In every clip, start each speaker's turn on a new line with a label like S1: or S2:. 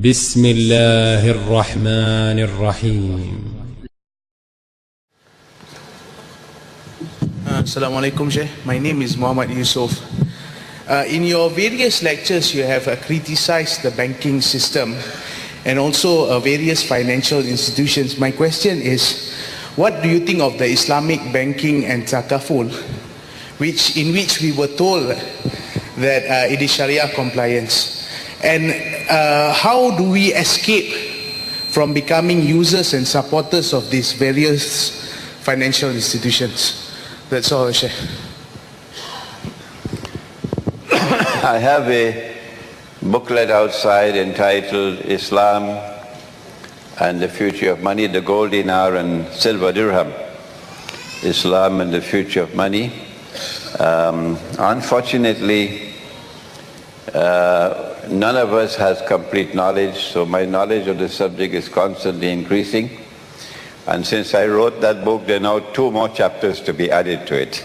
S1: بسم الله الرحمن الرحيم.
S2: Assalamu alaikum, Sheikh. My name is Muhammad Yusuf. In your various lectures, you have criticized the banking system and also various financial institutions. My question is, what do you think of the Islamic banking and takaful, in which we were told that it is Sharia compliance? And how do we escape from becoming users and supporters of these various financial institutions? That's all, Sheikh.
S3: I have a booklet outside entitled Islam and the Future of Money, the gold dinar and silver dirham. Islam and the Future of Money. Unfortunately, none of us has complete knowledge, so my knowledge of the subject is constantly increasing. And since I wrote that book, there are now 2 more chapters to be added to it.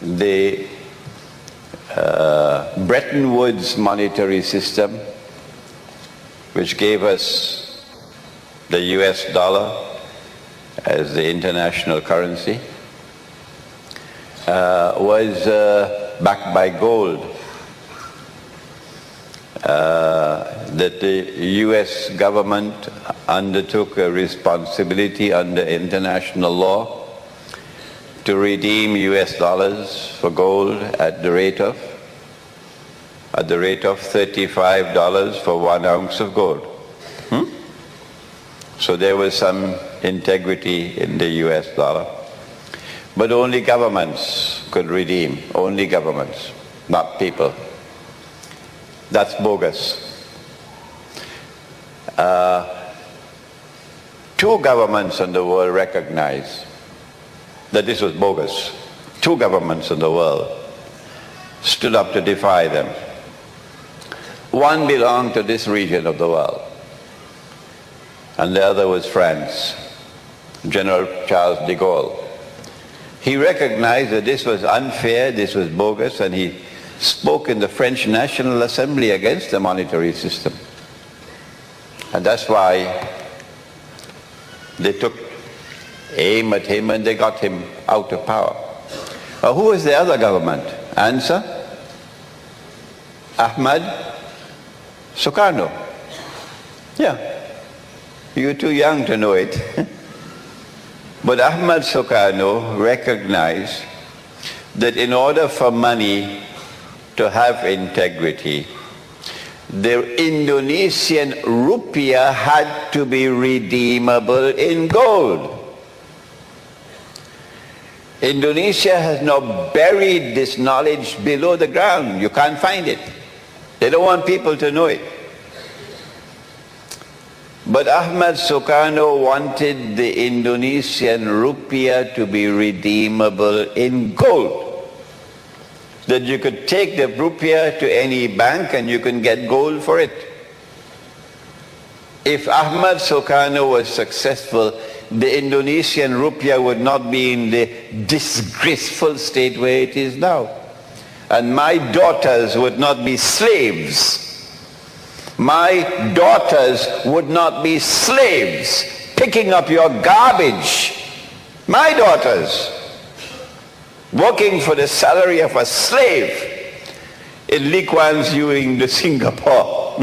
S3: The Bretton Woods monetary system, which gave us the US dollar as the international currency, was backed by gold. That the US government undertook a responsibility under international law to redeem US dollars for gold at the rate of $35 for 1 ounce of gold. So there was some integrity in the US dollar. But only governments could redeem, only governments, not people. That's bogus. 2 governments in the world recognized that this was bogus. 2 governments in the world stood up to defy them. One belonged to this region of the world, and the other was France, General Charles de Gaulle. He recognized that this was unfair, this was bogus, and he spoke in the French National Assembly against the monetary system. And that's why they took aim at him and they got him out of power. Who was the other government? Answer? Ir.Soekarno. Yeah. You're too young to know it. But Ir.Soekarno recognized that in order for money to have integrity, the Indonesian rupiah had to be redeemable in gold. Indonesia has now buried this knowledge below the ground. You can't find it. They don't want people to know it. But Ir.Soekarno wanted the Indonesian rupiah to be redeemable in gold. That you could take the rupiah to any bank and you can get gold for it. If Ir.Soekarno was successful, the Indonesian rupiah would not be in the disgraceful state where it is now. And my daughters would not be slaves. My daughters would not be slaves picking up your garbage. My daughters working for the salary of a slave in Lee Kuan Yew in Singapore.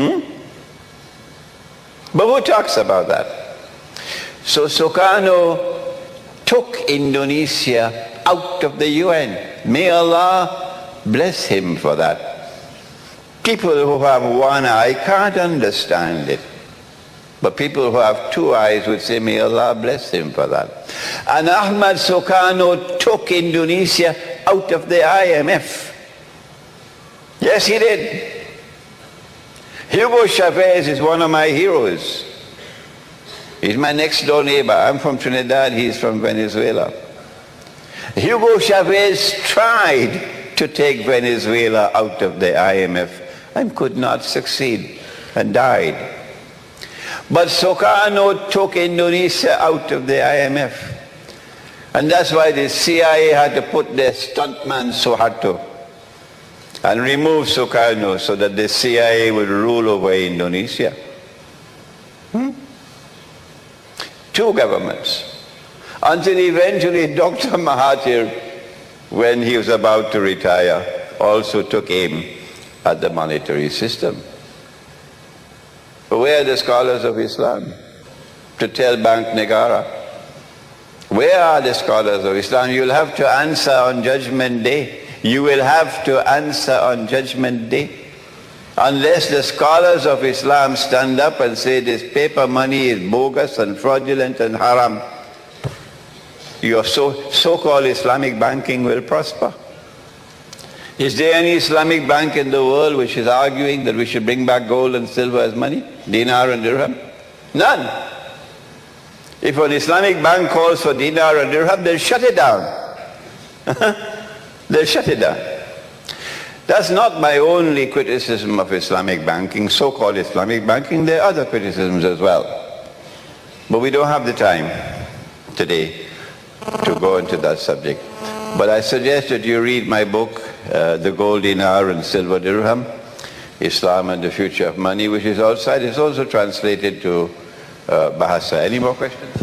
S3: But who talks about that? So Sukarno took Indonesia out of the UN. May Allah bless him for that. People who have one eye can't understand it. But people who have 2 eyes would say, may Allah bless him for that. And Ir.Soekarno took Indonesia out of the IMF. Yes, he did. Hugo Chavez is one of my heroes. He's my next door neighbor. I'm from Trinidad, he's from Venezuela. Hugo Chavez tried to take Venezuela out of the IMF and could not succeed and died. But Sukarno took Indonesia out of the IMF. And that's why the CIA had to put their stuntman Suharto and remove Sukarno so that the CIA would rule over Indonesia. Two governments. Until eventually Dr. Mahathir, when he was about to retire, also took aim at the monetary system. But where are the scholars of Islam to tell Bank Negara? Where are the scholars of Islam? You'll have to answer on Judgment Day. You will have to answer on Judgment Day. Unless the scholars of Islam stand up and say this paper money is bogus and fraudulent and haram, your so-called Islamic banking will prosper. Is there any Islamic bank in the world which is arguing that we should bring back gold and silver as money? Dinar and dirham? None. If an Islamic bank calls for dinar and dirham, they'll shut it down. They'll shut it down. That's not my only criticism of Islamic banking, so-called Islamic banking. There are other criticisms as well. But we don't have the time today to go into that subject. But I suggest that you read my book, The Gold Dinar and Silver Dirham, Islam and the Future of Money, which is outside. It's also translated to Bahasa. Any more questions?